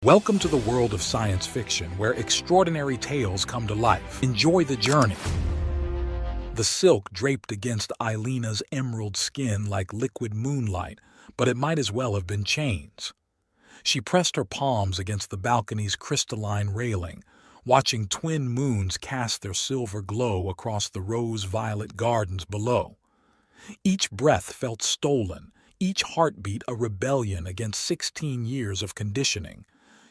Welcome to the world of science fiction, where extraordinary tales come to life. Enjoy the journey. The silk draped against Eilena's emerald skin like liquid moonlight, but it might as well have been chains. She pressed her palms against the balcony's crystalline railing, watching twin moons cast their silver glow across the rose-violet gardens below. Each breath felt stolen, each heartbeat a rebellion against 16 years of conditioning.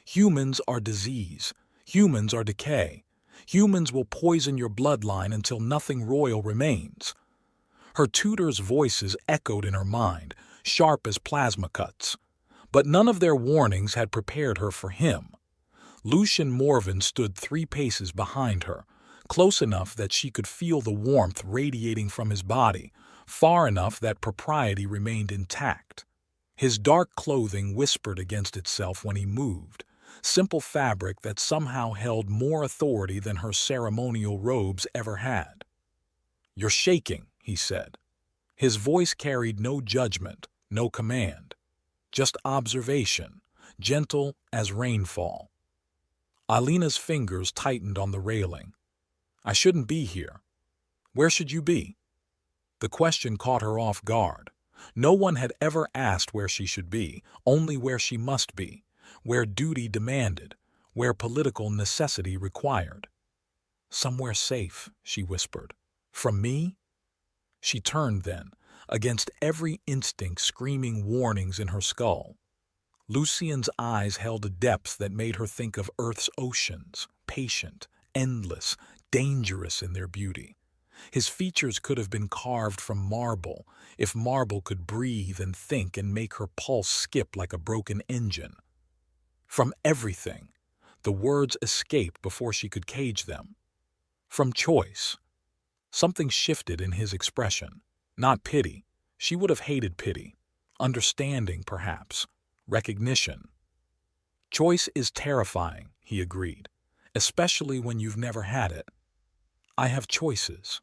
Humans are disease. Humans are decay. Humans will poison your bloodline until nothing royal remains. Her tutors' voices echoed in her mind, sharp as plasma cuts. But none of their warnings had prepared her for him. Lucian Morven stood 3 paces behind her, close enough that she could feel the warmth radiating from his body, far enough that propriety remained intact. His dark clothing whispered against itself when he moved, simple fabric that somehow held more authority than her ceremonial robes ever had. "You're shaking," he said. His voice carried no judgment, no command, just observation, gentle as rainfall. Eilena's fingers tightened on the railing. "I shouldn't be here. Where should you be?" The question caught her off guard. No one had ever asked where she should be, only where she must be, where duty demanded, where political necessity required. "Somewhere safe," she whispered. "From me?" She turned then, against every instinct screaming warnings in her skull. Lucian's eyes held a depth that made her think of Earth's oceans, patient, endless, dangerous in their beauty. His features could have been carved from marble, if marble could breathe and think and make her pulse skip like a broken engine. "From everything," the words escaped before she could cage them. "From choice." Something shifted in his expression. Not pity. She would have hated pity. Understanding, perhaps. Recognition. "Choice is terrifying," he agreed, "especially when you've never had it." "I have choices."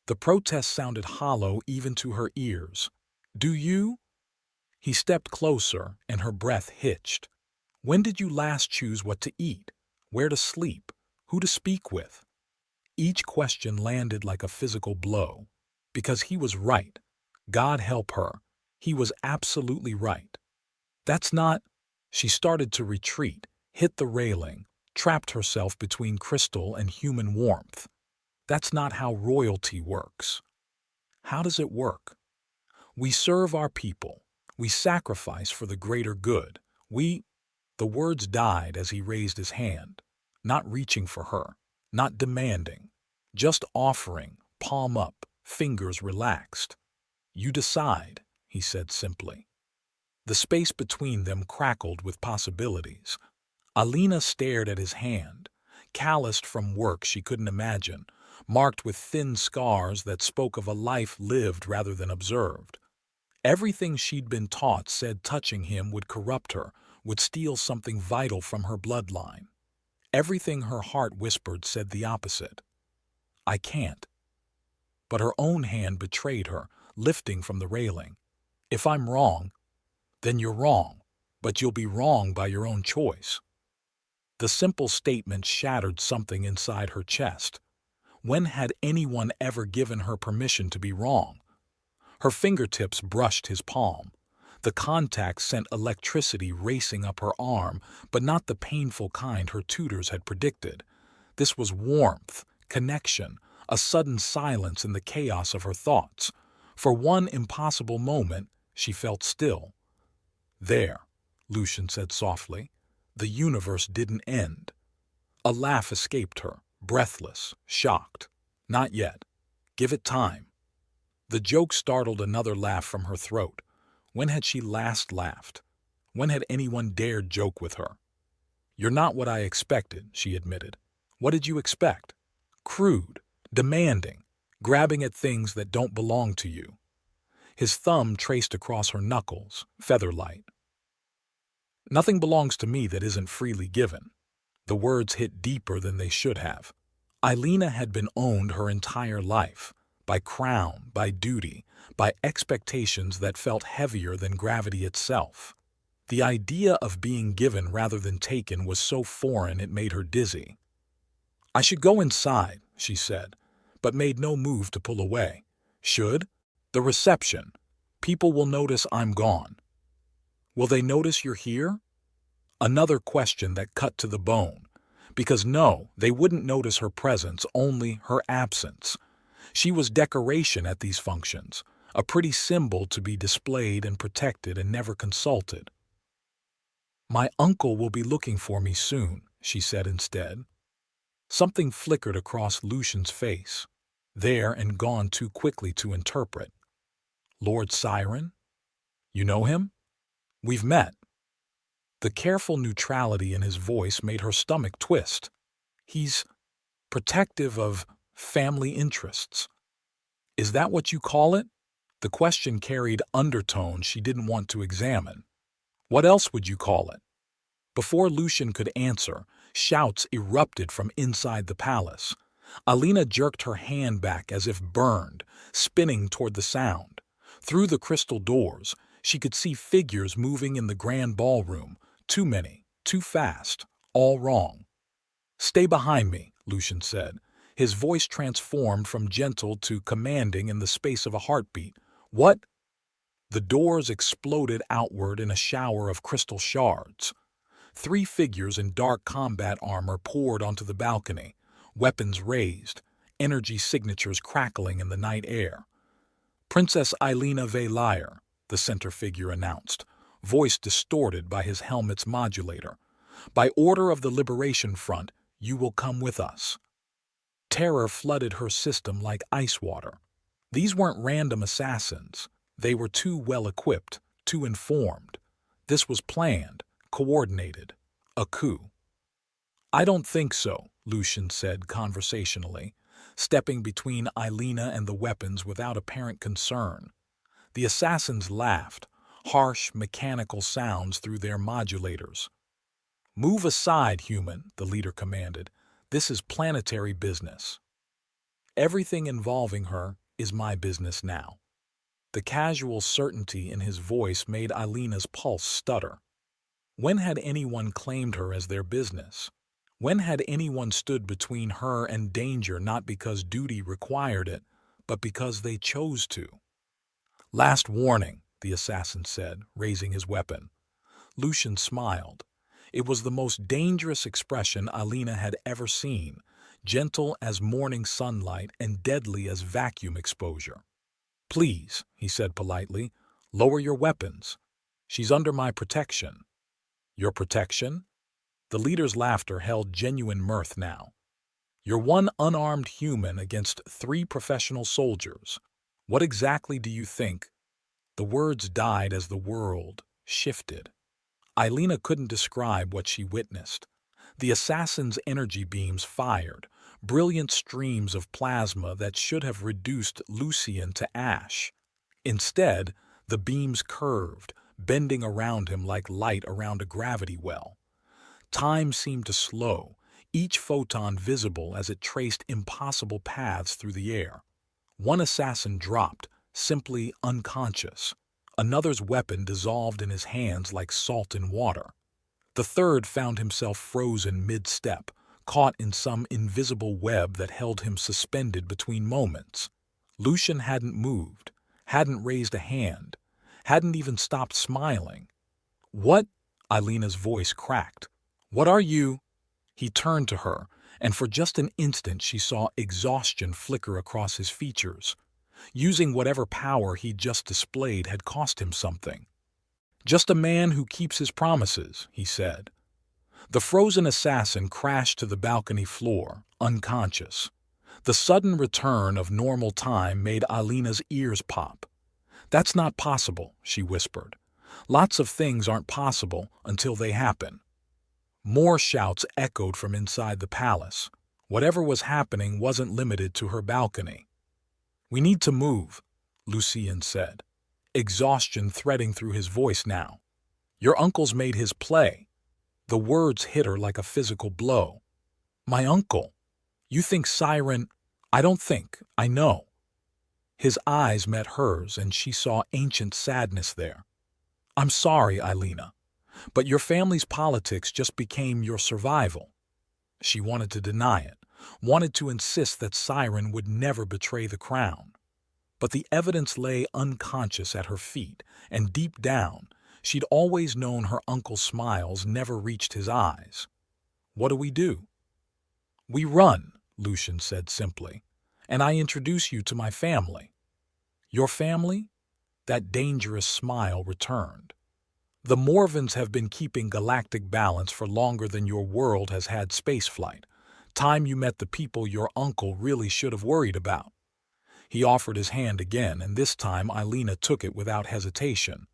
The protest sounded hollow even to her ears. "Do you?" He stepped closer, and her breath hitched. "When did you last choose what to eat, where to sleep, who to speak with?" Each question landed like a physical blow. Because he was right. God help her. He was absolutely right. "That's not—" She started to retreat, hit the railing, trapped herself between crystal and human warmth. "That's not how royalty works." "How does it work?" "We serve our people. We sacrifice for the greater good. We—" The words died as he raised his hand, not reaching for her, not demanding, just offering, palm up, fingers relaxed. "You decide," he said simply. The space between them crackled with possibilities. Eilena stared at his hand, calloused from work she couldn't imagine, marked with thin scars that spoke of a life lived rather than observed. Everything she'd been taught said touching him would corrupt her, would steal something vital from her bloodline. Everything her heart whispered said the opposite. "I can't." But her own hand betrayed her, lifting from the railing. "If I'm wrong, then you're wrong, but you'll be wrong by your own choice." The simple statement shattered something inside her chest. When had anyone ever given her permission to be wrong? Her fingertips brushed his palm. The contact sent electricity racing up her arm, but not the painful kind her tutors had predicted. This was warmth, connection, a sudden silence in the chaos of her thoughts. For one impossible moment, she felt still. "There," Lucian said softly, "the universe didn't end." A laugh escaped her, breathless, shocked. "Not yet. Give it time." The joke startled another laugh from her throat. When had she last laughed? When had anyone dared joke with her? "You're not what I expected," she admitted. "What did you expect?" "Crude, demanding, grabbing at things that don't belong to you." His thumb traced across her knuckles, feather-light. "Nothing belongs to me that isn't freely given." The words hit deeper than they should have. Eilena had been owned her entire life, by crown, by duty, by expectations that felt heavier than gravity itself. The idea of being given rather than taken was so foreign it made her dizzy. "I should go inside," she said, but made no move to pull away. "Should? The reception. People will notice I'm gone." "Will they notice you're here?" Another question that cut to the bone. Because no, they wouldn't notice her presence, only her absence. She was decoration at these functions, a pretty symbol to be displayed and protected and never consulted. "My uncle will be looking for me soon," she said instead. Something flickered across Lucian's face, there and gone too quickly to interpret. "Lord Siren? You know him? We've met." The careful neutrality in his voice made her stomach twist. "He's protective of family interests." "Is that what you call it?" The question carried undertones she didn't want to examine. "What else would you call it?" Before Lucian could answer, shouts erupted from inside the palace. Alina jerked her hand back as if burned, spinning toward the sound. Through the crystal doors, she could see figures moving in the grand ballroom. Too many, too fast, all wrong. "Stay behind me," Lucian said. His voice transformed from gentle to commanding in the space of a heartbeat. "What?" The doors exploded outward in a shower of crystal shards. 3 figures in dark combat armor poured onto the balcony, weapons raised, energy signatures crackling in the night air. "Princess Alina Velayer," the center figure announced, voice distorted by his helmet's modulator. "By order of the Liberation Front, you will come with us." Terror flooded her system like ice water. These weren't random assassins. They were too well equipped, too informed. This was planned, coordinated, a coup. "I don't think so," Lucian said conversationally, stepping between Alina and the weapons without apparent concern. The assassins laughed, harsh, mechanical sounds through their modulators. "Move aside, human," the leader commanded. "This is planetary business. Everything involving her is my business now." The casual certainty in his voice made Alina's pulse stutter. When had anyone claimed her as their business? When had anyone stood between her and danger not because duty required it, but because they chose to? "Last warning," the assassin said, raising his weapon. Lucian smiled. It was the most dangerous expression Alina had ever seen, gentle as morning sunlight and deadly as vacuum exposure. "Please," he said politely, "lower your weapons. She's under my protection." "Your protection?" The leader's laughter held genuine mirth now. "You're one unarmed human against 3 professional soldiers. What exactly do you think?" The words died as the world shifted. Alina couldn't describe what she witnessed. The assassin's energy beams fired, brilliant streams of plasma that should have reduced Lucian to ash. Instead, the beams curved, bending around him like light around a gravity well. Time seemed to slow, each photon visible as it traced impossible paths through the air. One assassin dropped, simply unconscious. Another's weapon dissolved in his hands like salt in water. The third found himself frozen mid-step, caught in some invisible web that held him suspended between moments. Lucian hadn't moved, hadn't raised a hand, hadn't even stopped smiling. "What?" Alina's voice cracked. "What are you?" He turned to her, and for just an instant she saw exhaustion flicker across his features. Using whatever power he'd just displayed had cost him something. "Just a man who keeps his promises," he said. The frozen assassin crashed to the balcony floor, unconscious. The sudden return of normal time made Alina's ears pop. "That's not possible," she whispered. "Lots of things aren't possible until they happen." More shouts echoed from inside the palace. Whatever was happening wasn't limited to her balcony. "We need to move," Lucian said, exhaustion threading through his voice now. "Your uncle's made his play." The words hit her like a physical blow. "My uncle? You think Siren—" "I don't think, I know." His eyes met hers and she saw ancient sadness there. "I'm sorry, Alina. But your family's politics just became your survival. She wanted to deny it, wanted to insist that Siren would never betray the crown. But the evidence lay unconscious at her feet, and deep down, she'd always known her uncle's smiles never reached his eyes. What do? We run, Lucian said simply, and I introduce you to my family. Your family? That dangerous smile returned. The Morvans have been keeping galactic balance for longer than your world has had spaceflight. Time you met the people your uncle really should have worried about. He offered his hand again, and this time Eilina took it without hesitation.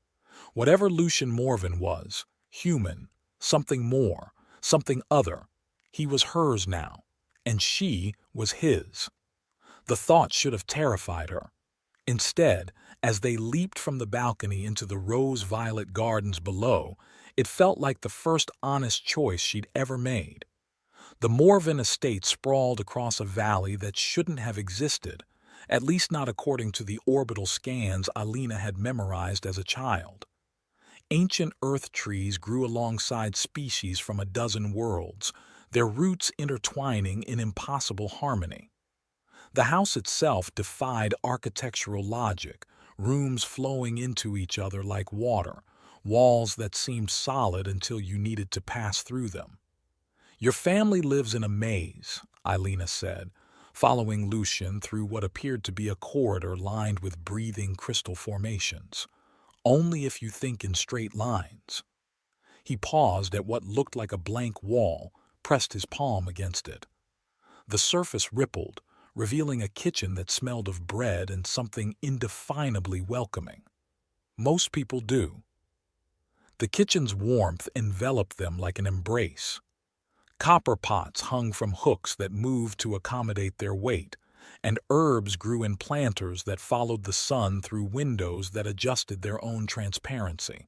Whatever Lucian Morvan was, human, something more, something other, he was hers now, and she was his. The thought should have terrified her. Instead, as they leaped from the balcony into the rose-violet gardens below, it felt like the first honest choice she'd ever made. The Morvan estate sprawled across a valley that shouldn't have existed, at least not according to the orbital scans Eilina had memorized as a child. Ancient earth trees grew alongside species from a dozen worlds, their roots intertwining in impossible harmony. The house itself defied architectural logic, rooms flowing into each other like water, walls that seemed solid until you needed to pass through them. Your family lives in a maze, Eilina said, following Lucian through what appeared to be a corridor lined with breathing crystal formations. Only if you think in straight lines. He paused at what looked like a blank wall, pressed his palm against it. The surface rippled, revealing a kitchen that smelled of bread and something indefinably welcoming. Most people do. The kitchen's warmth enveloped them like an embrace. Copper pots hung from hooks that moved to accommodate their weight, and herbs grew in planters that followed the sun through windows that adjusted their own transparency.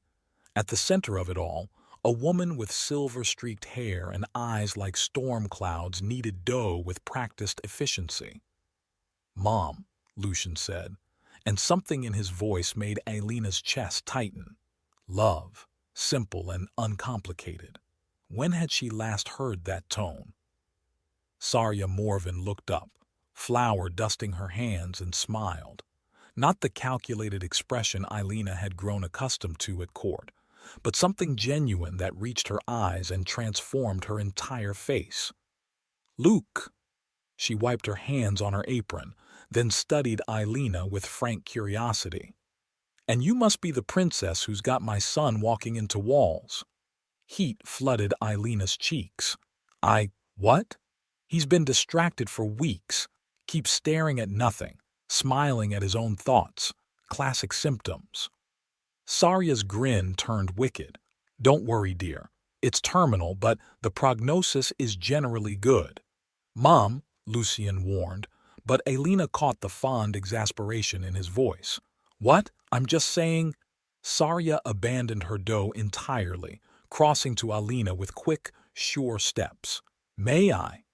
At the center of it all, a woman with silver-streaked hair and eyes like storm clouds kneaded dough with practiced efficiency. "Mom," Lucian said, and something in his voice made Eilina's chest tighten. Love, simple and uncomplicated. When had she last heard that tone? Sarya Morvan looked up, flour dusting her hands, and smiled. Not the calculated expression Eilina had grown accustomed to at court, but something genuine that reached her eyes and transformed her entire face. "Luke!" She wiped her hands on her apron, then studied Eilina with frank curiosity. "And you must be the princess who's got my son walking into walls." Heat flooded Eilina's cheeks. What? He's been distracted for weeks, keeps staring at nothing, smiling at his own thoughts. Classic symptoms. Sarya's grin turned wicked. "Don't worry, dear. It's terminal, but the prognosis is generally good." "Mom," Lucian warned, but Eilina caught the fond exasperation in his voice. "What? I'm just saying—" Sarya abandoned her dough entirely, crossing to Eilina with quick, sure steps. "May I?"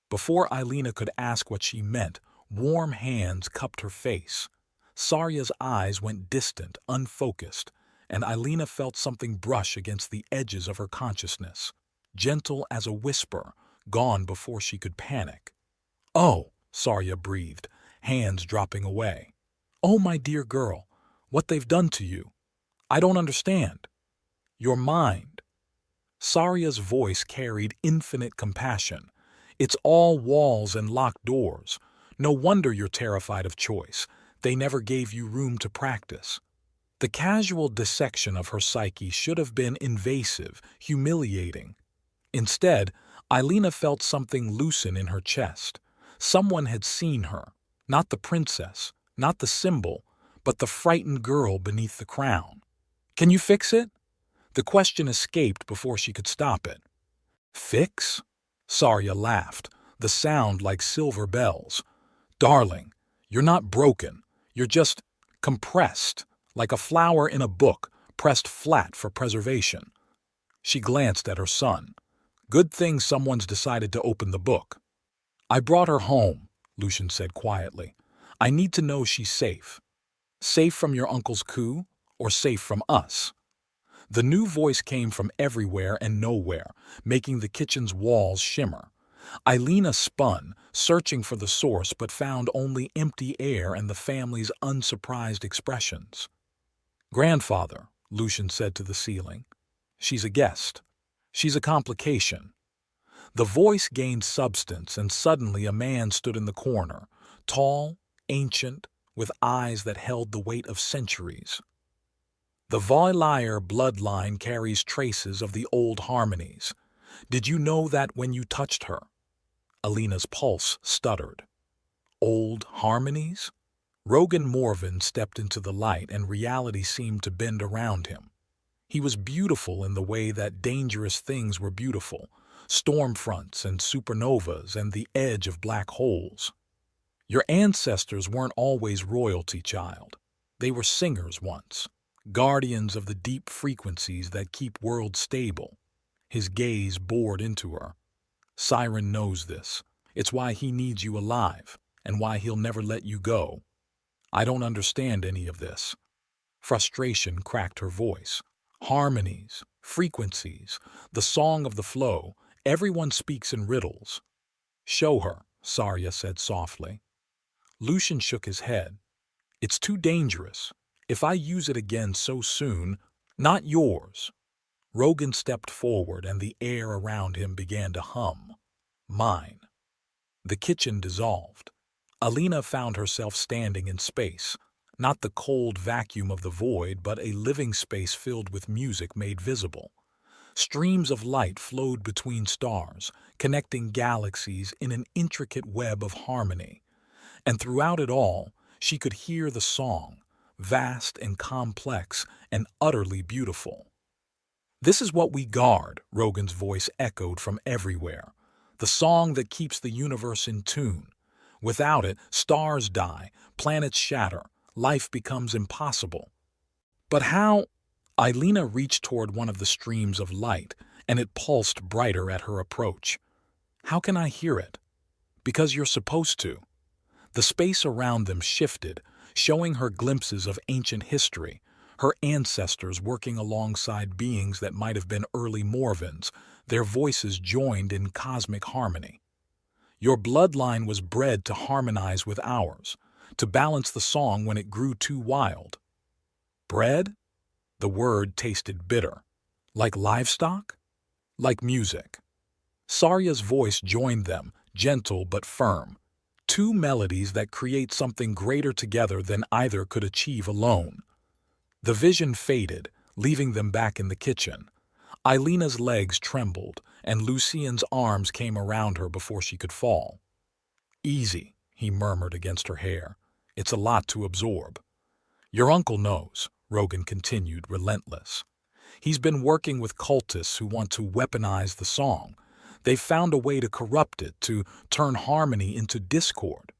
Before Eilina could ask what she meant, warm hands cupped her face. Sarya's eyes went distant, unfocused, and Eilina felt something brush against the edges of her consciousness, gentle as a whisper, gone before she could panic. "Oh," Sarya breathed, hands dropping away. "Oh, my dear girl, what they've done to you. I don't understand." "Your mind." Sarya's voice carried infinite compassion. "It's all walls and locked doors. No wonder you're terrified of choice. They never gave you room to practice." The casual dissection of her psyche should have been invasive, humiliating. Instead, Eilina felt something loosen in her chest. Someone had seen her, not the princess, not the symbol, but the frightened girl beneath the crown. "Can you fix it?" The question escaped before she could stop it. "Fix?" Sarya laughed, the sound like silver bells. "Darling, you're not broken. You're just compressed, like a flower in a book, pressed flat for preservation." She glanced at her son. "Good thing someone's decided to open the book." "I brought her home," Lucian said quietly. "I need to know she's safe. Safe from your uncle's coup, or safe from us?" The new voice came from everywhere and nowhere, making the kitchen's walls shimmer. Eilina spun, searching for the source, but found only empty air and the family's unsurprised expressions. "Grandfather," Lucian said to the ceiling. "She's a guest. She's a complication." The voice gained substance, and suddenly a man stood in the corner, tall, ancient, with eyes that held the weight of centuries. "The Voilire bloodline carries traces of the old harmonies. Did you know that when you touched her?" Alina's pulse stuttered. Old harmonies? Rogan Morven stepped into the light, and reality seemed to bend around him. He was beautiful in the way that dangerous things were beautiful, storm fronts and supernovas and the edge of black holes. "Your ancestors weren't always royalty, child. They were singers once, guardians of the deep frequencies that keep worlds stable." His gaze bored into her. "Siren knows this. It's why he needs you alive, and why he'll never let you go." "I don't understand any of this." Frustration cracked her voice. "Harmonies, frequencies, the song of the flow, everyone speaks in riddles." "Show her," Sarya said softly. Lucian shook his head. "It's too dangerous. If I use it again so soon—" "Not yours." Rogan stepped forward, and the air around him began to hum. "Mine." The kitchen dissolved. Alina found herself standing in space, not the cold vacuum of the void, but a living space filled with music made visible. Streams of light flowed between stars, connecting galaxies in an intricate web of harmony. And throughout it all, she could hear the song, vast and complex and utterly beautiful. "This is what we guard," Rogan's voice echoed from everywhere. "The song that keeps the universe in tune. Without it, stars die, planets shatter, life becomes impossible." "But how—" Eilina reached toward one of the streams of light, and it pulsed brighter at her approach. "How can I hear it?" "Because you're supposed to." The space around them shifted, showing her glimpses of ancient history, her ancestors working alongside beings that might have been early Morvens, their voices joined in cosmic harmony. "Your bloodline was bred to harmonize with ours, to balance the song when it grew too wild." "Bred?" The word tasted bitter. "Like livestock?" "Like music." Sarya's voice joined them, gentle but firm. Two melodies that create something greater together than either could achieve alone. The vision faded, leaving them back in the kitchen. Eilina's legs trembled, and Lucian's arms came around her before she could fall. "Easy," he murmured against her hair. "It's a lot to absorb." "Your uncle knows," Rogan continued, relentless. "He's been working with cultists who want to weaponize the song. They've found a way to corrupt it, to turn harmony into discord."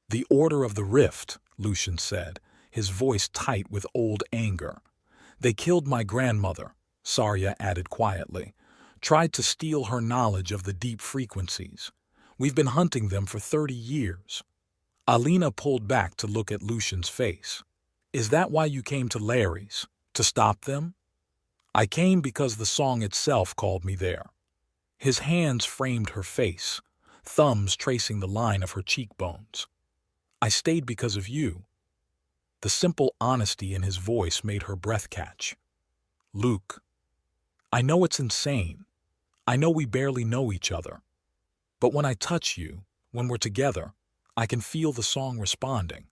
"The Order of the Rift," Lucian said, his voice tight with old anger. "They killed my grandmother," Sarya added quietly. "Tried to steal her knowledge of the deep frequencies. We've been hunting them for 30 years. Alina pulled back to look at Lucian's face. "Is that why you came to Larry's? To stop them?" "I came because the song itself called me there." His hands framed her face, thumbs tracing the line of her cheekbones. "I stayed because of you." The simple honesty in his voice made her breath catch. "Luke, I know it's insane. I know we barely know each other. But when I touch you, when we're together, I can feel the song responding.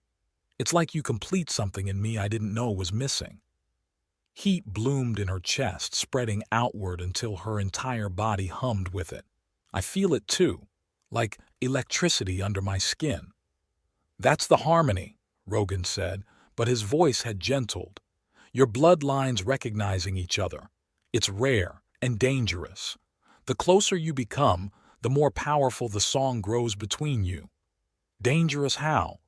It's like you complete something in me I didn't know was missing." Heat bloomed in her chest, spreading outward until her entire body hummed with it. "I feel it too, like electricity under my skin." "That's the harmony," Rogan said, but his voice had gentled. "Your bloodlines recognizing each other. It's rare and dangerous. The closer you become, the more powerful the song grows between you." "Dangerous how?"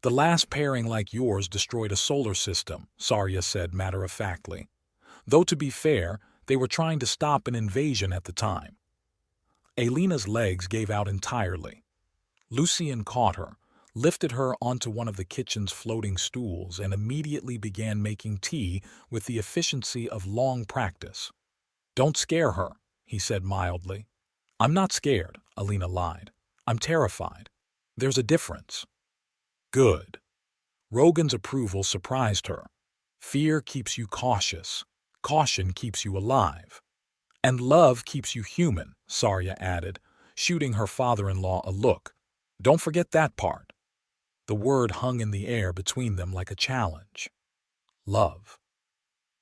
"The last pairing like yours destroyed a solar system," Sarya said matter-of-factly. "Though to be fair, they were trying to stop an invasion at the time." Alina's legs gave out entirely. Lucian caught her, lifted her onto one of the kitchen's floating stools, and immediately began making tea with the efficiency of long practice. "Don't scare her," he said mildly. "I'm not scared," Alina lied. "I'm terrified. There's a difference." "Good." Rogan's approval surprised her. "Fear keeps you cautious. Caution keeps you alive. And love keeps you human," Sarya added, shooting her father-in-law a look. "Don't forget that part." The word hung in the air between them like a challenge. Love.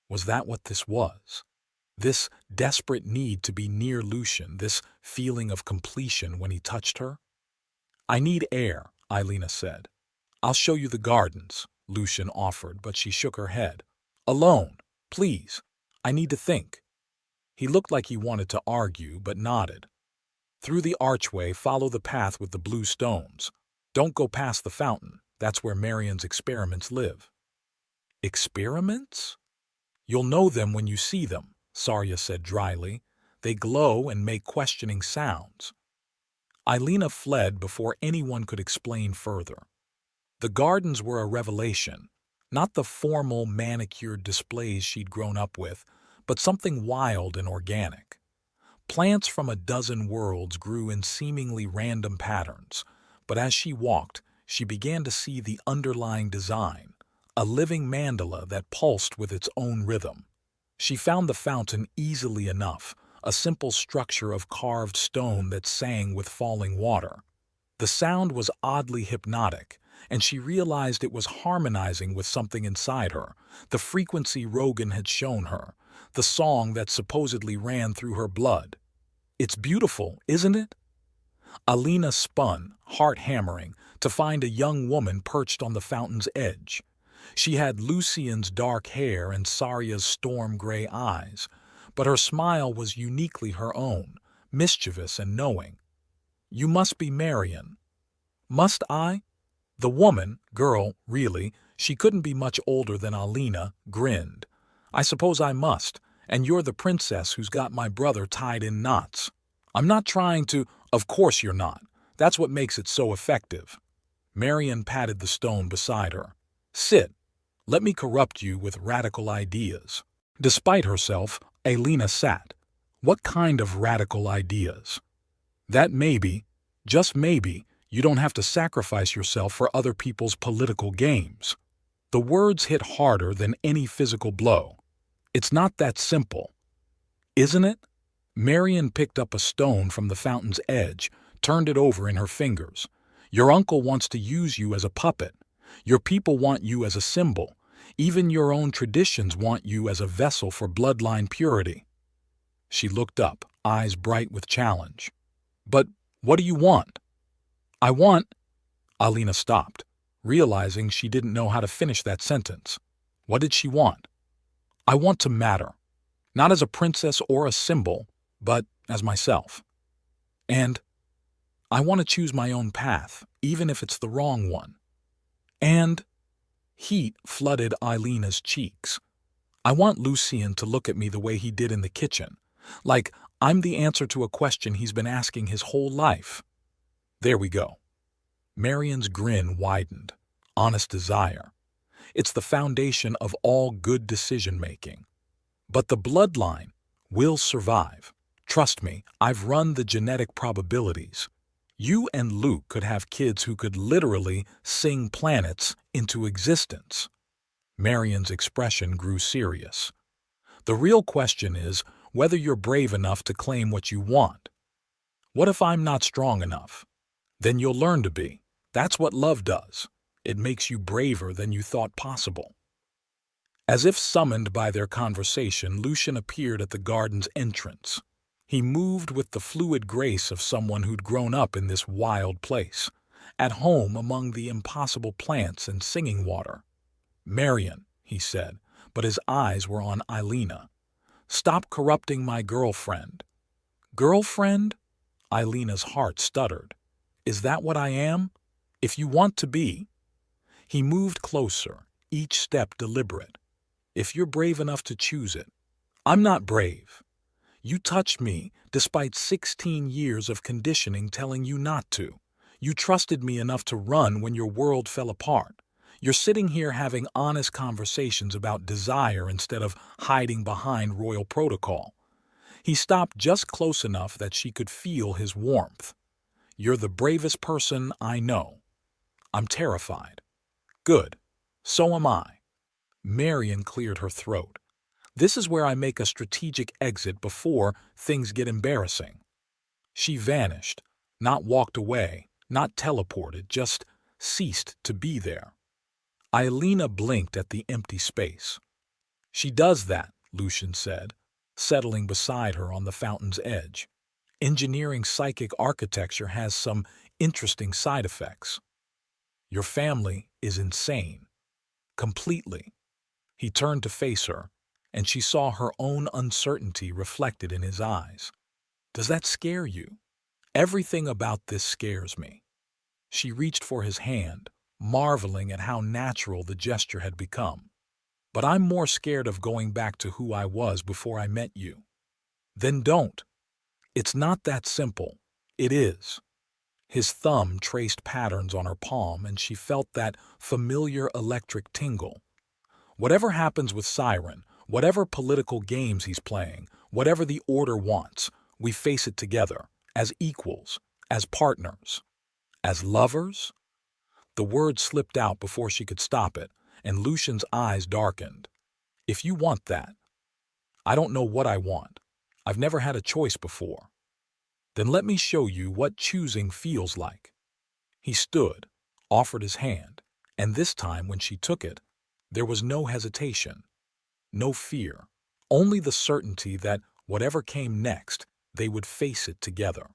Was that what this was? This desperate need to be near Lucian, this feeling of completion when he touched her? "I need air," Alina said. "I'll show you the gardens," Lucian offered, but she shook her head. "Alone, please. I need to think." He looked like he wanted to argue, but nodded. "Through the archway, follow the path with the blue stones. Don't go past the fountain. That's where Marion's experiments live." "Experiments?" "You'll know them when you see them," Sarya said dryly. "They glow and make questioning sounds." Alina fled before anyone could explain further. The gardens were a revelation, not the formal, manicured displays she'd grown up with, but something wild and organic. Plants from a dozen worlds grew in seemingly random patterns, but as she walked, she began to see the underlying design, a living mandala that pulsed with its own rhythm. She found the fountain easily enough, a simple structure of carved stone that sang with falling water. The sound was oddly hypnotic, and she realized it was harmonizing with something inside her, the frequency Rogan had shown her, the song that supposedly ran through her blood. "It's beautiful, isn't it?" Alina spun, heart hammering, to find a young woman perched on the fountain's edge. She had Lucian's dark hair and Sarya's storm-gray eyes, but her smile was uniquely her own, mischievous and knowing. "You must be Marion." "Must I?" The woman, girl, really, she couldn't be much older than Alina, grinned. "I suppose I must, and you're the princess who's got my brother tied in knots. I'm not trying to—" "Of course you're not. That's what makes it so effective." Marion patted the stone beside her. "Sit. Let me corrupt you with radical ideas." Despite herself, Alina sat. What kind of radical ideas? That maybe, just maybe, you don't have to sacrifice yourself for other people's political games. The words hit harder than any physical blow. It's not that simple. Isn't it? Marion picked up a stone from the fountain's edge, turned it over in her fingers. Your uncle wants to use you as a puppet. Your people want you as a symbol. Even your own traditions want you as a vessel for bloodline purity. She looked up, eyes bright with challenge. "But what do you want?" "I want—" Alina stopped, realizing she didn't know how to finish that sentence. What did she want? "I want to matter. Not as a princess or a symbol, but as myself. And I want to choose my own path, even if it's the wrong one. And—" Heat flooded Alina's cheeks. "I want Lucian to look at me the way he did in the kitchen, like I'm the answer to a question he's been asking his whole life." There we go. Marion's grin widened. Honest desire. It's the foundation of all good decision-making. But the bloodline will survive. Trust me, I've run the genetic probabilities. You and Luke could have kids who could literally sing planets into existence. Marion's expression grew serious. The real question is whether you're brave enough to claim what you want. What if I'm not strong enough? Then you'll learn to be. That's what love does. It makes you braver than you thought possible. As if summoned by their conversation, Lucian appeared at the garden's entrance. He moved with the fluid grace of someone who'd grown up in this wild place, at home among the impossible plants and singing water. "Marion," he said, but his eyes were on Alina. "Stop corrupting my girlfriend." "Girlfriend?" Alina's heart stuttered. "Is that what I am? If you want to be." He moved closer, each step deliberate. "If you're brave enough to choose it." "I'm not brave. You touched me despite 16 years of conditioning telling you not to. You trusted me enough to run when your world fell apart. You're sitting here having honest conversations about desire instead of hiding behind royal protocol. He stopped just close enough that she could feel his warmth. You're the bravest person I know. I'm terrified. Good. So am I. Marion cleared her throat. This is where I make a strategic exit before things get embarrassing. She vanished, not walked away, not teleported, just ceased to be there. Eilina blinked at the empty space. She does that, Lucian said, settling beside her on the fountain's edge. Engineering psychic architecture has some interesting side effects. Your family is insane. Completely. He turned to face her, and she saw her own uncertainty reflected in his eyes. Does that scare you? Everything about this scares me. She reached for his hand, marveling at how natural the gesture had become. But I'm more scared of going back to who I was before I met you. Then don't. It's not that simple. It is. His thumb traced patterns on her palm, and she felt that familiar electric tingle. Whatever happens with Siren, whatever political games he's playing, whatever the Order wants, we face it together, as equals, as partners, as lovers. The word slipped out before she could stop it, and Lucian's eyes darkened. If you want that, I don't know what I want. I've never had a choice before. Then let me show you what choosing feels like. He stood, offered his hand, and this time when she took it, there was no hesitation, no fear, only the certainty that whatever came next, they would face it together.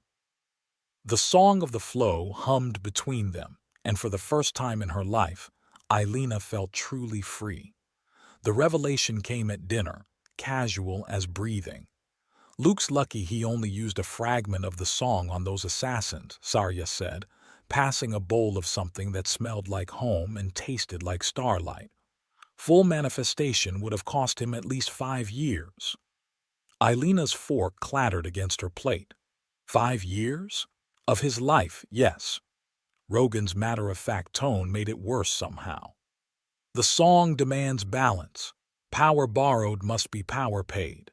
The song of the flow hummed between them, and for the first time in her life, Eilina felt truly free. The revelation came at dinner, casual as breathing. Luke's lucky he only used a fragment of the song on those assassins, Sarya said, passing a bowl of something that smelled like home and tasted like starlight. Full manifestation would have cost him at least 5 years. Eilina's fork clattered against her plate. 5 years? Of his life, yes. Rogan's matter-of-fact tone made it worse somehow. The song demands balance. Power borrowed must be power paid.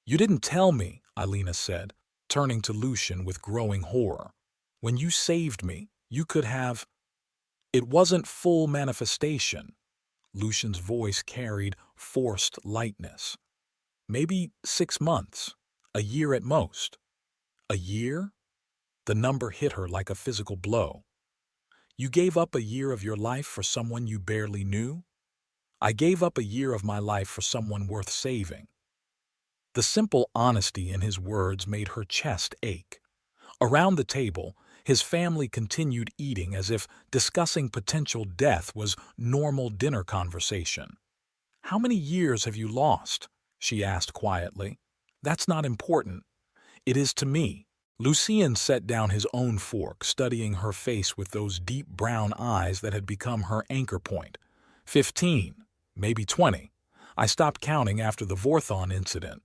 You didn't tell me, Eilina said, turning to Lucian with growing horror. When you saved me, you could have... It wasn't full manifestation. Lucian's voice carried forced lightness. Maybe 6 months, a year at most. A year? The number hit her like a physical blow. You gave up a year of your life for someone you barely knew? I gave up a year of my life for someone worth saving. The simple honesty in his words made her chest ache. Around the table, his family continued eating as if discussing potential death was normal dinner conversation. How many years have you lost? She asked quietly. That's not important. It is to me. Lucian set down his own fork, studying her face with those deep brown eyes that had become her anchor point. 15, maybe 20. I stopped counting after the Vorthon incident.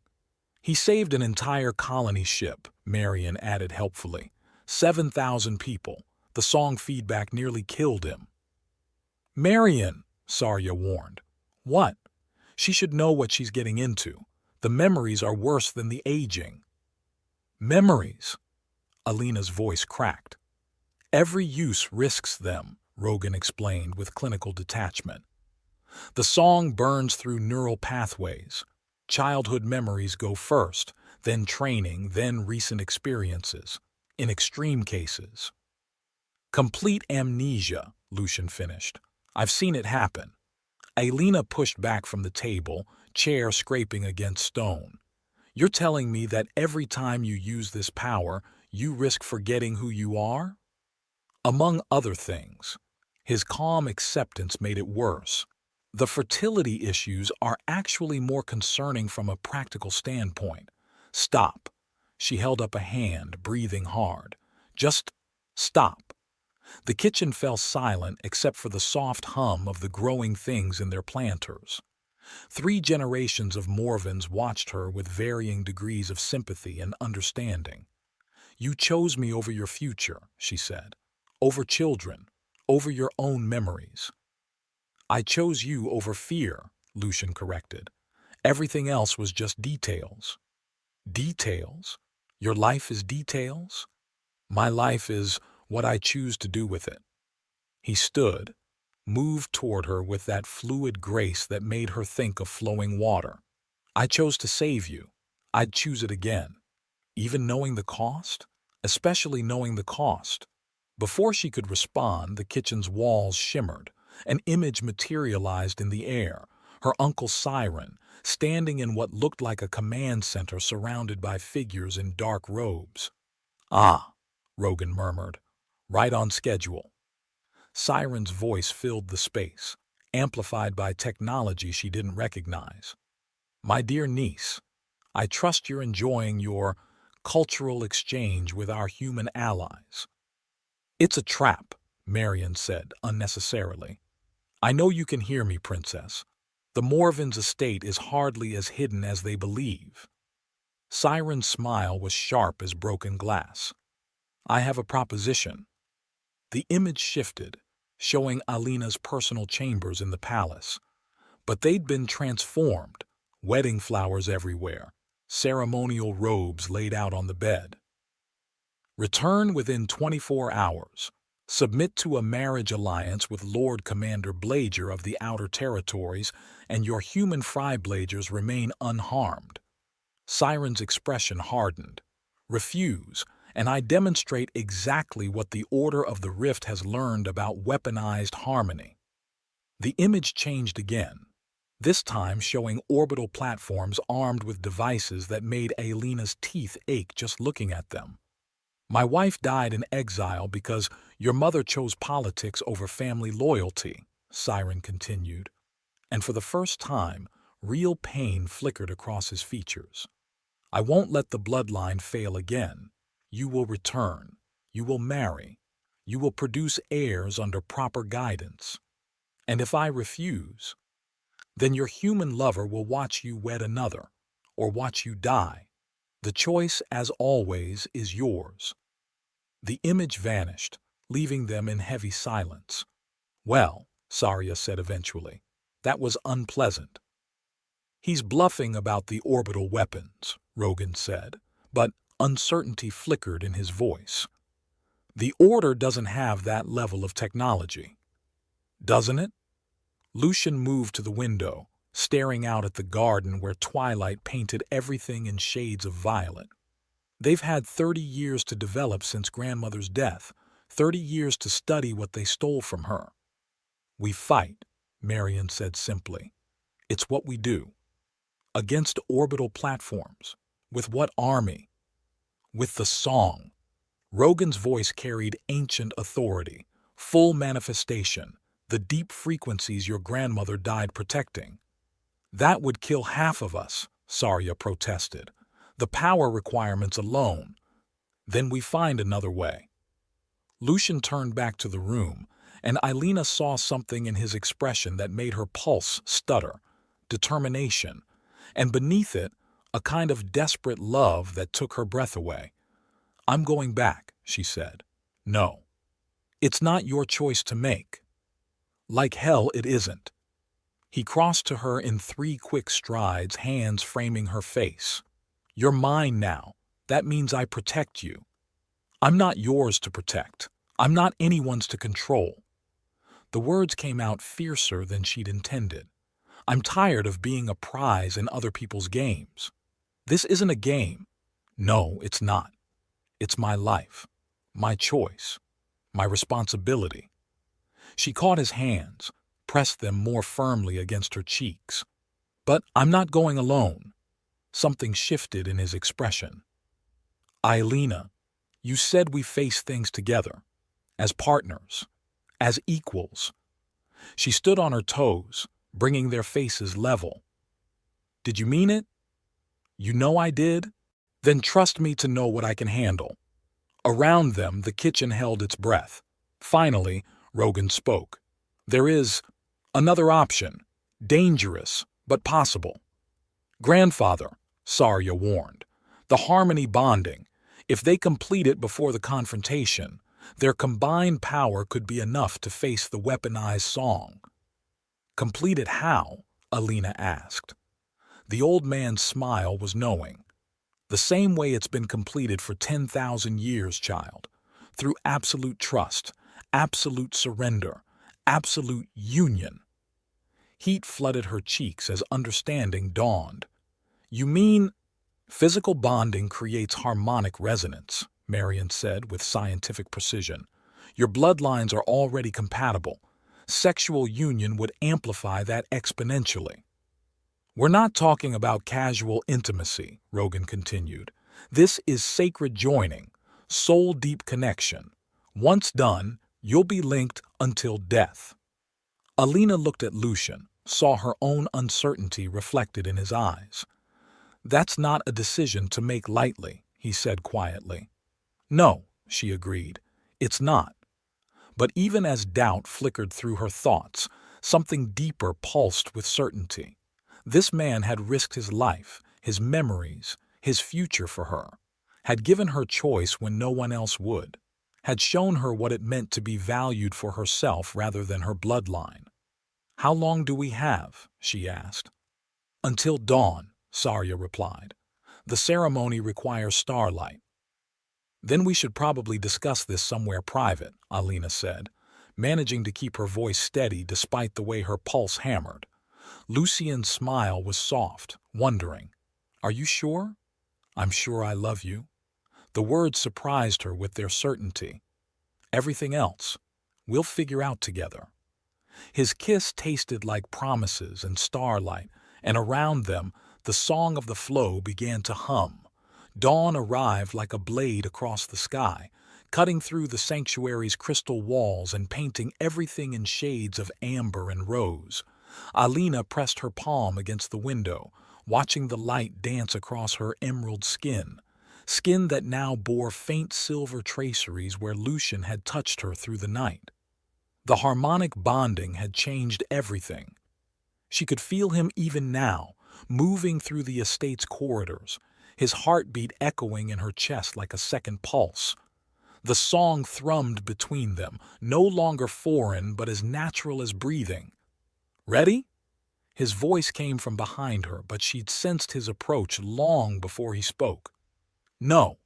He saved an entire colony ship, Marion added helpfully. 7,000 people. The song feedback nearly killed him. Marion, Sarya warned. What? She should know what she's getting into. The memories are worse than the aging. Memories? Alina's voice cracked. Every use risks them, Rogan explained with clinical detachment. The song burns through neural pathways. Childhood memories go first, then training, then recent experiences. In extreme cases. Complete amnesia, Lucian finished. I've seen it happen. Eilina pushed back from the table, chair scraping against stone. You're telling me that every time you use this power, you risk forgetting who you are? Among other things, his calm acceptance made it worse. The fertility issues are actually more concerning from a practical standpoint. Stop. She held up a hand, breathing hard. Just stop. The kitchen fell silent except for the soft hum of the growing things in their planters. 3 generations of Morvans watched her with varying degrees of sympathy and understanding. You chose me over your future, she said. over children, over your own memories. I chose you over fear, Lucian corrected. Everything else was just details. Details? Your life is details? My life is what I choose to do with it. He stood, moved toward her with that fluid grace that made her think of flowing water. I chose to save you. I'd choose it again. Even knowing the cost? Especially knowing the cost. Before she could respond, the kitchen's walls shimmered. An image materialized in the air, her Uncle Siren, standing in what looked like a command center surrounded by figures in dark robes. "Ah," Rogan murmured, "right on schedule." Siren's voice filled the space, amplified by technology she didn't recognize. "My dear niece, I trust you're enjoying your cultural exchange with our human allies." "It's a trap," Marion said unnecessarily. "I know you can hear me, Princess. The Morvins' estate is hardly as hidden as they believe." Siren's smile was sharp as broken glass. "I have a proposition." The image shifted, showing Alina's personal chambers in the palace. But they'd been transformed, wedding flowers everywhere, ceremonial robes laid out on the bed. "Return within 24 hours. Submit to a marriage alliance with Lord Commander Blager of the Outer Territories, and your human Fry-Blagers remain unharmed." Siren's expression hardened. "Refuse, and I demonstrate exactly what the Order of the Rift has learned about weaponized harmony." The image changed again, this time showing orbital platforms armed with devices that made Alina's teeth ache just looking at them. "My wife died in exile because your mother chose politics over family loyalty," Siren continued, and for the first time, real pain flickered across his features. "I won't let the bloodline fail again. You will return. You will marry. You will produce heirs under proper guidance. And if I refuse, then your human lover will watch you wed another, or watch you die. The choice, as always, is yours." The image vanished, leaving them in heavy silence. "Well," Saria said eventually, "that was unpleasant." "He's bluffing about the orbital weapons," Rogan said, but uncertainty flickered in his voice. "The Order doesn't have that level of technology." "Doesn't it?" Lucian moved to the window, staring out at the garden where twilight painted everything in shades of violet. "They've had 30 years to develop since grandmother's death, 30 years to study what they stole from her." "We fight," Marion said simply. "It's what we do." "Against orbital platforms. With what army?" "With the song." Rogan's voice carried ancient authority, full manifestation, the deep frequencies your grandmother died protecting. "That would kill half of us," Saria protested. "The power requirements alone." "Then we find another way." Lucian turned back to the room, and Alina saw something in his expression that made her pulse stutter, determination, and beneath it, a kind of desperate love that took her breath away. "I'm going back," she said. "No. It's not your choice to make." "Like hell it isn't." He crossed to her in 3 quick strides, hands framing her face. "You're mine now. That means I protect you. I'm not yours to protect. I'm not anyone's to control." The words came out fiercer than she'd intended. "I'm tired of being a prize in other people's games. This isn't a game. No, it's not. It's my life, my choice, my responsibility." She caught his hands, pressed them more firmly against her cheeks. "But I'm not going alone." Something shifted in his expression. "Ailina, you said we face things together, as partners, as equals." She stood on her toes, bringing their faces level. "Did you mean it?" "You know I did? Then trust me to know what I can handle." Around them, the kitchen held its breath. Finally, Rogan spoke. "There is another option, dangerous, but possible." "Grandfather," Saria warned, "the harmony bonding. If they complete it before the confrontation, Their combined power could be enough to face the weaponized song. Complete it how? Alina asked. The old man's smile was knowing. The same way it's been completed for 10,000 years, child. Through absolute trust, absolute surrender, absolute union. Heat flooded her cheeks as understanding dawned. You mean physical bonding creates harmonic resonance, Marion said with scientific precision. Your bloodlines are already compatible. Sexual union would amplify that exponentially. We're not talking about casual intimacy, Rogan continued. This is sacred joining, soul-deep connection. Once done, you'll be linked until death. Alina looked at Lucian, saw her own uncertainty reflected in his eyes. That's not a decision to make lightly, he said quietly. No, she agreed, it's not. But even as doubt flickered through her thoughts, something deeper pulsed with certainty. This man had risked his life, his memories, his future for her, had given her choice when no one else would, had shown her what it meant to be valued for herself rather than her bloodline. How long do we have? She asked. Until dawn, Sarya replied. The ceremony requires starlight. Then we should probably discuss this somewhere private, Alina said, managing to keep her voice steady despite the way her pulse hammered. Lucian's smile was soft, wondering, Are you sure? I'm sure I love you. The words surprised her with their certainty. Everything else, we'll figure out together. His kiss tasted like promises and starlight, and around them, the song of the flow began to hum. Dawn arrived like a blade across the sky, cutting through the sanctuary's crystal walls and painting everything in shades of amber and rose. Alina pressed her palm against the window, watching the light dance across her emerald skin that now bore faint silver traceries where Lucian had touched her through the night. The harmonic bonding had changed everything. She could feel him even now, moving through the estate's corridors, his heartbeat echoing in her chest like a second pulse. The song thrummed between them, no longer foreign but as natural as breathing. Ready? His voice came from behind her, but she'd sensed his approach long before he spoke. No.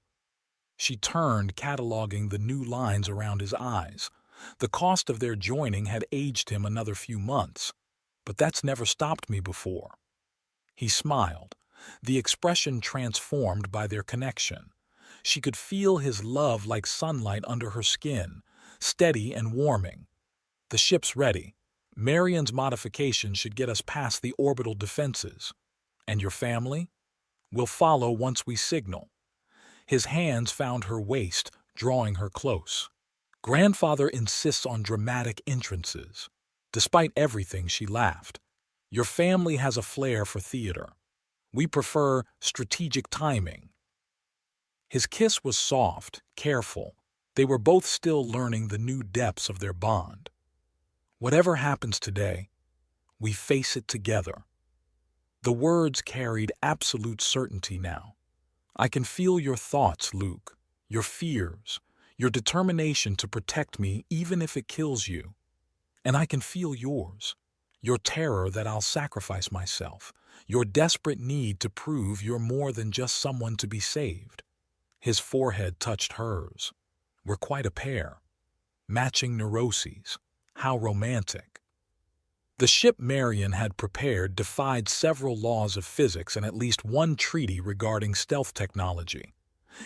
She turned, cataloging the new lines around his eyes. The cost of their joining had aged him another few months, but that's never stopped me before. He smiled, the expression transformed by their connection. She could feel his love like sunlight under her skin, steady and warming. The ship's ready. Marion's modification should get us past the orbital defenses. And your family? We'll follow once we signal. His hands found her waist, drawing her close. Grandfather insists on dramatic entrances. Despite everything, she laughed. Your family has a flair for theater. We prefer strategic timing. His kiss was soft, careful. They were both still learning the new depths of their bond. Whatever happens today, we face it together. The words carried absolute certainty now. I can feel your thoughts, Luke, your fears, your determination to protect me even if it kills you. And I can feel yours, your terror that I'll sacrifice myself, your desperate need to prove you're more than just someone to be saved. His forehead touched hers. We're quite a pair. Matching neuroses. How romantic. The ship Marion had prepared defied several laws of physics and at least one treaty regarding stealth technology.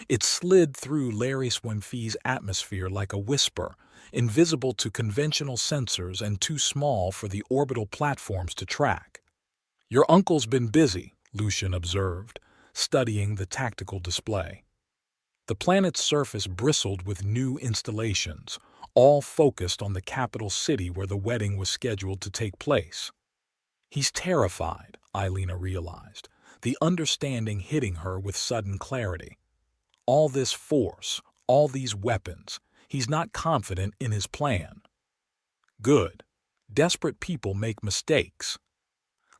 It slid through Laris Wemfi's atmosphere like a whisper, invisible to conventional sensors and too small for the orbital platforms to track. Your uncle's been busy, Lucian observed, studying the tactical display. The planet's surface bristled with new installations, all focused on the capital city where the wedding was scheduled to take place. He's terrified, Alina realized, the understanding hitting her with sudden clarity. All this force, all these weapons, he's not confident in his plan. Good. Desperate people make mistakes.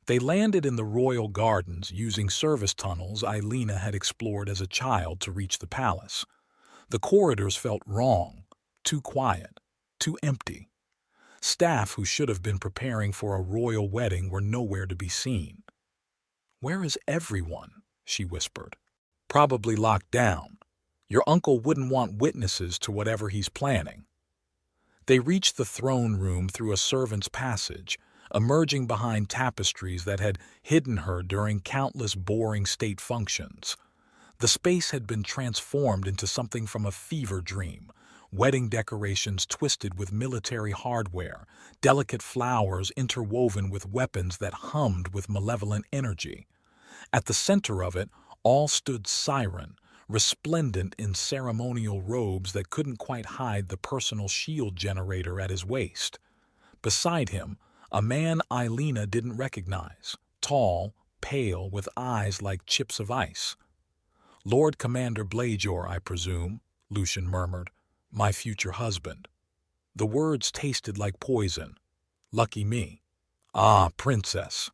They landed in the royal gardens using service tunnels Alina had explored as a child to reach the palace. The corridors felt wrong, Too quiet, too empty. Staff who should have been preparing for a royal wedding were nowhere to be seen. "Where is everyone?" she whispered. "Probably locked down. Your uncle wouldn't want witnesses to whatever he's planning." They reached the throne room through a servant's passage, emerging behind tapestries that had hidden her during countless boring state functions. The space had been transformed into something from a fever dream. Wedding decorations twisted with military hardware, delicate flowers interwoven with weapons that hummed with malevolent energy. At the center of it all stood Siren, resplendent in ceremonial robes that couldn't quite hide the personal shield generator at his waist. Beside him, a man Eilina didn't recognize, tall, pale, with eyes like chips of ice. "Lord Commander Blajor, I presume," Lucian murmured. "My future husband." The words tasted like poison. "Lucky me." "Ah, princess."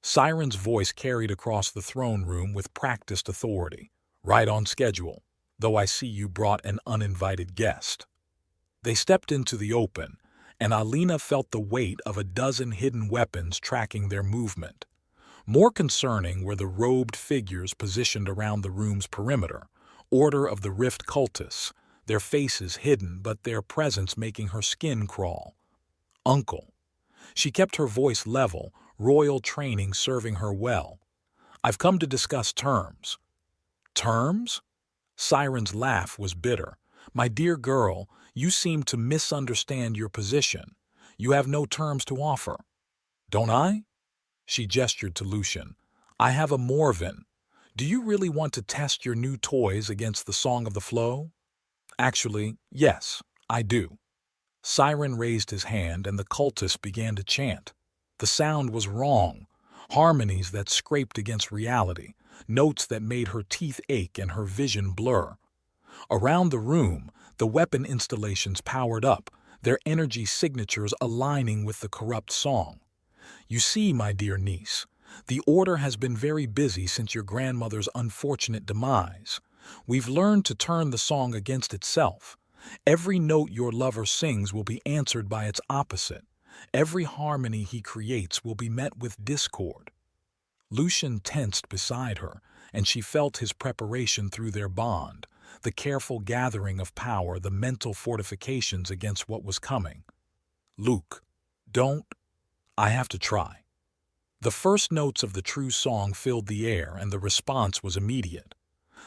Siren's voice carried across the throne room with practiced authority. "Right on schedule, though I see you brought an uninvited guest." They stepped into the open, and Alina felt the weight of a dozen hidden weapons tracking their movement. More concerning were the robed figures positioned around the room's perimeter, Order of the Rift cultists, their faces hidden but their presence making her skin crawl. "Uncle." She kept her voice level, royal training serving her well. "I've come to discuss terms." "Terms?" Siren's laugh was bitter. "My dear girl, you seem to misunderstand your position. You have no terms to offer." "Don't I?" She gestured to Lucian. "I have a Morven. Do you really want to test your new toys against the Song of the Flow?" "Actually, yes, I do." Siren raised his hand and the cultists began to chant. The sound was wrong. Harmonies that scraped against reality, notes that made her teeth ache and her vision blur. Around the room, the weapon installations powered up, their energy signatures aligning with the corrupt song. "You see, my dear niece, the Order has been very busy since your grandmother's unfortunate demise. We've learned to turn the song against itself. Every note your lover sings will be answered by its opposite. Every harmony he creates will be met with discord." Lucian tensed beside her, and she felt his preparation through their bond, the careful gathering of power, the mental fortifications against what was coming. "Luke, don't. I have to try." The first notes of the true song filled the air, and the response was immediate.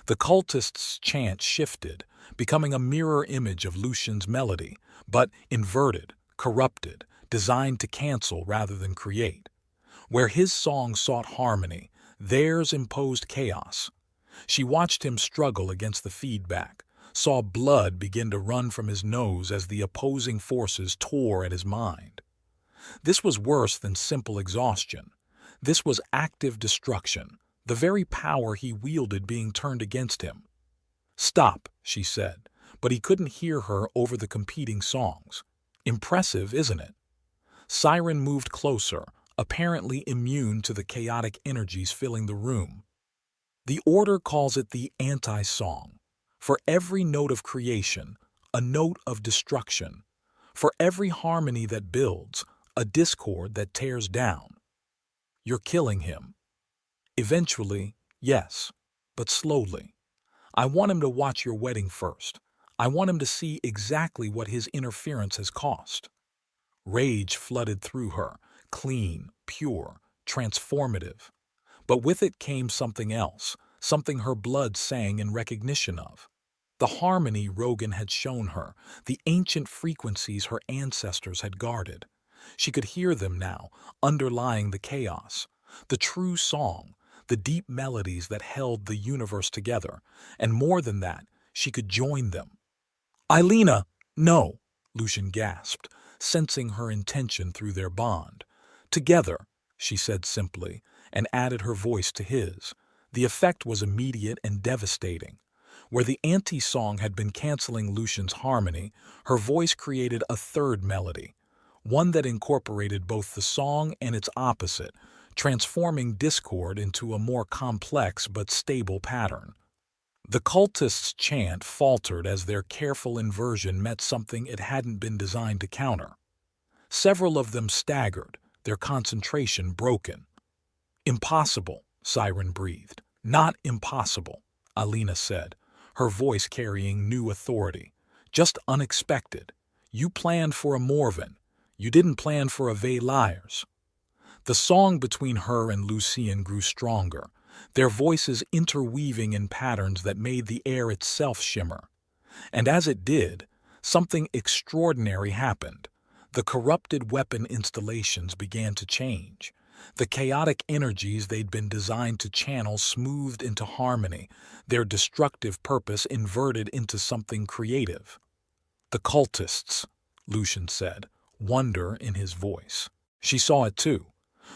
The cultists' chant shifted, becoming a mirror image of Lucian's melody, but inverted, corrupted, designed to cancel rather than create. Where his song sought harmony, theirs imposed chaos. She watched him struggle against the feedback, saw blood begin to run from his nose as the opposing forces tore at his mind. This was worse than simple exhaustion. This was active destruction, the very power he wielded being turned against him. "Stop," she said, but he couldn't hear her over the competing songs. "Impressive, isn't it?" Siren moved closer, apparently immune to the chaotic energies filling the room. "The Order calls it the anti-song. For every note of creation, a note of destruction. For every harmony that builds, a discord that tears down. You're killing him." "Eventually, yes, but slowly. I want him to watch your wedding first. I want him to see exactly what his interference has cost." Rage flooded through her, clean, pure, transformative. But with it came something else, something her blood sang in recognition of. The harmony Rogan had shown her, the ancient frequencies her ancestors had guarded. She could hear them now, underlying the chaos. The true song, the deep melodies that held the universe together, and more than that, she could join them. "Eilina, no!" Lucian gasped, sensing her intention through their bond. "Together," she said simply, and added her voice to his. The effect was immediate and devastating. Where the anti-song had been canceling Lucian's harmony, her voice created a third melody, one that incorporated both the song and its opposite, transforming discord into a more complex but stable pattern. The cultists' chant faltered as their careful inversion met something it hadn't been designed to counter. Several of them staggered, their concentration broken. "Impossible," Siren breathed. "Not impossible," Alina said, her voice carrying new authority. "Just unexpected. You planned for a Morven. You didn't plan for a Valiers." The song between her and Lucian grew stronger, their voices interweaving in patterns that made the air itself shimmer. And as it did, something extraordinary happened. The corrupted weapon installations began to change. The chaotic energies they'd been designed to channel smoothed into harmony, their destructive purpose inverted into something creative. "The cultists," Lucian said, wonder in his voice. She saw it too.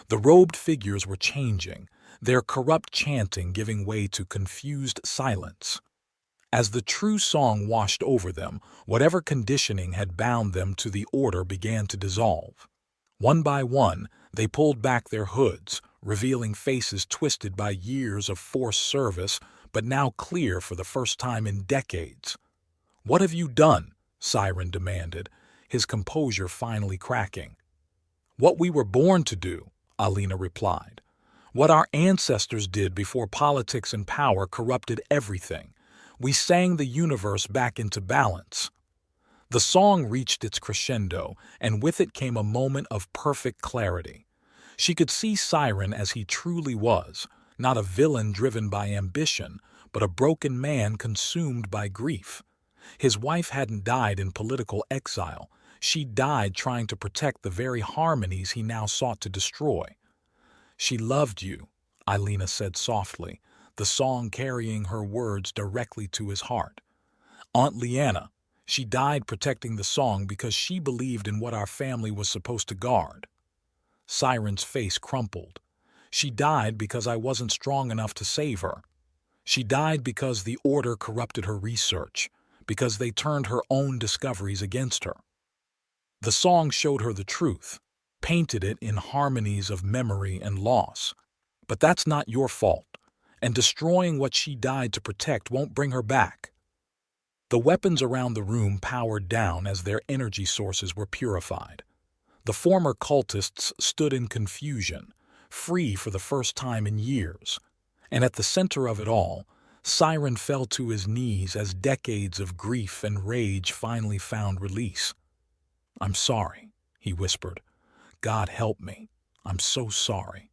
The robed figures were changing, their corrupt chanting giving way to confused silence. As the true song washed over them, whatever conditioning had bound them to the order began to dissolve. One by one, they pulled back their hoods, revealing faces twisted by years of forced service, but now clear for the first time in decades. "What have you done?" Siren demanded, his composure finally cracking. "What we were born to do," Alina replied. "What our ancestors did before politics and power corrupted everything. We sang the universe back into balance." The song reached its crescendo, and with it came a moment of perfect clarity. She could see Siren as he truly was, not a villain driven by ambition, but a broken man consumed by grief. His wife hadn't died in political exile. She died trying to protect the very harmonies he now sought to destroy. "She loved you," Alina said softly, the song carrying her words directly to his heart. "Aunt Leanna, she died protecting the song because she believed in what our family was supposed to guard." Siren's face crumpled. "She died because I wasn't strong enough to save her. She died because the Order corrupted her research, because they turned her own discoveries against her." The song showed her the truth, painted it in harmonies of memory and loss. "But that's not your fault, and destroying what she died to protect won't bring her back." The weapons around the room powered down as their energy sources were purified. The former cultists stood in confusion, free for the first time in years. And at the center of it all, Siren fell to his knees as decades of grief and rage finally found release. "I'm sorry," he whispered. "God help me. I'm so sorry."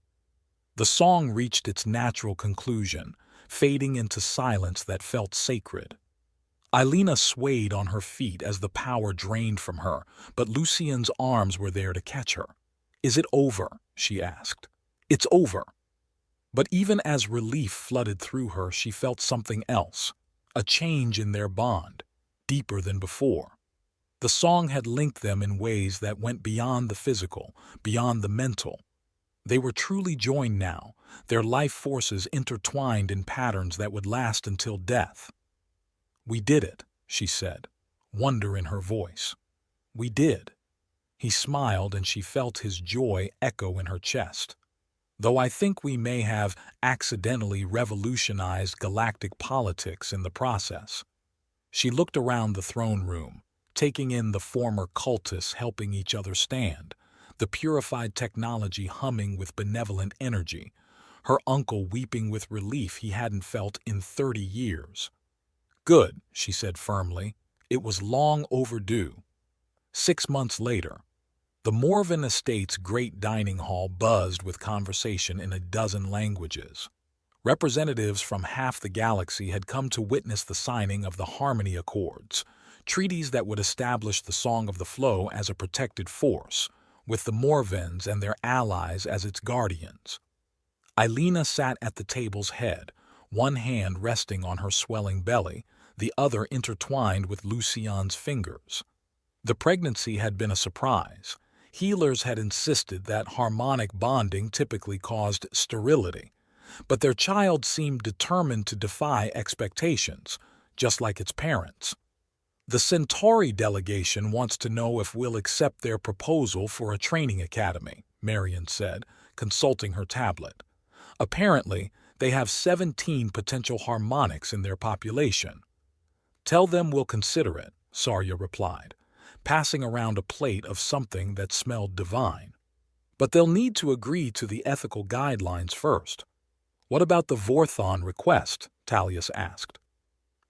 The song reached its natural conclusion, fading into silence that felt sacred. Alina swayed on her feet as the power drained from her, but Lucian's arms were there to catch her. "Is it over?" she asked. "It's over." But even as relief flooded through her, she felt something else, a change in their bond, deeper than before. The song had linked them in ways that went beyond the physical, beyond the mental. They were truly joined now, their life forces intertwined in patterns that would last until death. "We did it," she said, wonder in her voice. "We did." He smiled, and she felt his joy echo in her chest. "Though I think we may have accidentally revolutionized galactic politics in the process." She looked around the throne room, taking in the former cultists helping each other stand, the purified technology humming with benevolent energy, her uncle weeping with relief he hadn't felt in 30 years. "Good," she said firmly. "It was long overdue." 6 months later, the Morven Estate's great dining hall buzzed with conversation in a dozen languages. Representatives from half the galaxy had come to witness the signing of the Harmony Accords, treaties that would establish the Song of the Flow as a protected force, with the Morvens and their allies as its guardians. Alina sat at the table's head, one hand resting on her swelling belly, the other intertwined with Lucian's fingers. The pregnancy had been a surprise. Healers had insisted that harmonic bonding typically caused sterility, but their child seemed determined to defy expectations, just like its parents. "The Centauri delegation wants to know if we'll accept their proposal for a training academy," Marion said, consulting her tablet. "Apparently, They have 17 potential harmonics in their population. Tell them we'll consider it, Sarya replied, passing around a plate of something that smelled divine. But they'll need to agree to the ethical guidelines first. What about the Vorthon request? Talius asked.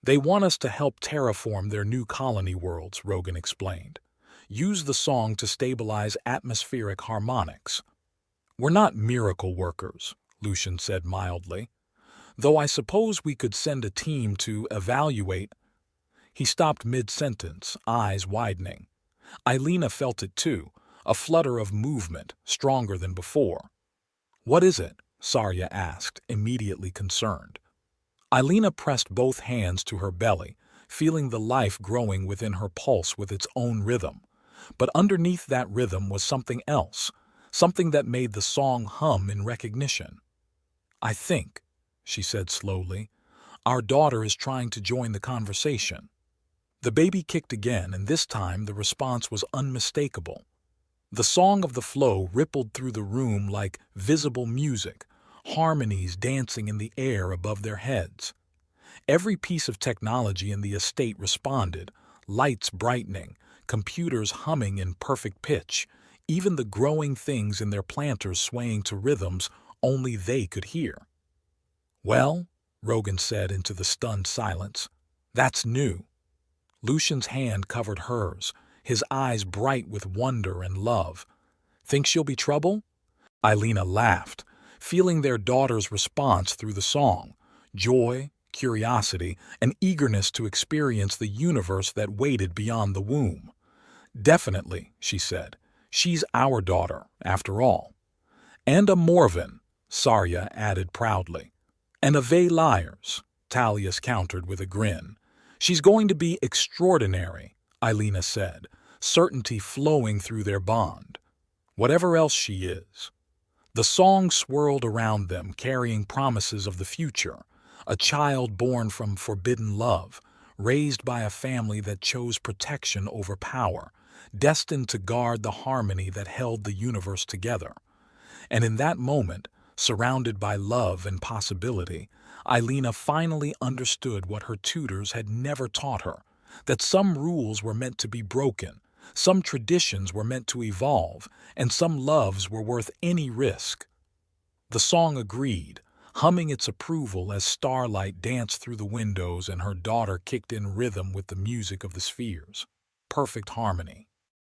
They want us to help terraform their new colony worlds, Rogan explained. Use the song to stabilize atmospheric harmonics. We're not miracle workers, Lucian said mildly. Though I suppose we could send a team to evaluate. He stopped mid-sentence, eyes widening. Eilina felt it too, a flutter of movement, stronger than before. What is it? Sarya asked, immediately concerned. Eilina pressed both hands to her belly, feeling the life growing within her pulse with its own rhythm. But underneath that rhythm was something else, something that made the song hum in recognition. I think, she said slowly, our daughter is trying to join the conversation. The baby kicked again, and this time the response was unmistakable. The song of the flow rippled through the room like visible music, harmonies dancing in the air above their heads. Every piece of technology in the estate responded, lights brightening, computers humming in perfect pitch, even the growing things in their planters swaying to rhythms only they could hear. Well, Rogan said into the stunned silence, that's new. Lucian's hand covered hers, his eyes bright with wonder and love. Think she'll be trouble? Eilina laughed, feeling their daughter's response through the song, joy, curiosity, and eagerness to experience the universe that waited beyond the womb. Definitely, she said. She's our daughter, after all. And a Morven, Sarya added proudly. And a Veiliers, Talius countered with a grin. She's going to be extraordinary, Eilina said, certainty flowing through their bond. Whatever else she is. The song swirled around them, carrying promises of the future, a child born from forbidden love, raised by a family that chose protection over power, destined to guard the harmony that held the universe together. And in that moment, surrounded by love and possibility, Eilina finally understood what her tutors had never taught her, that some rules were meant to be broken, some traditions were meant to evolve, and some loves were worth any risk. The song agreed, humming its approval as starlight danced through the windows and her daughter kicked in rhythm with the music of the spheres. Perfect harmony.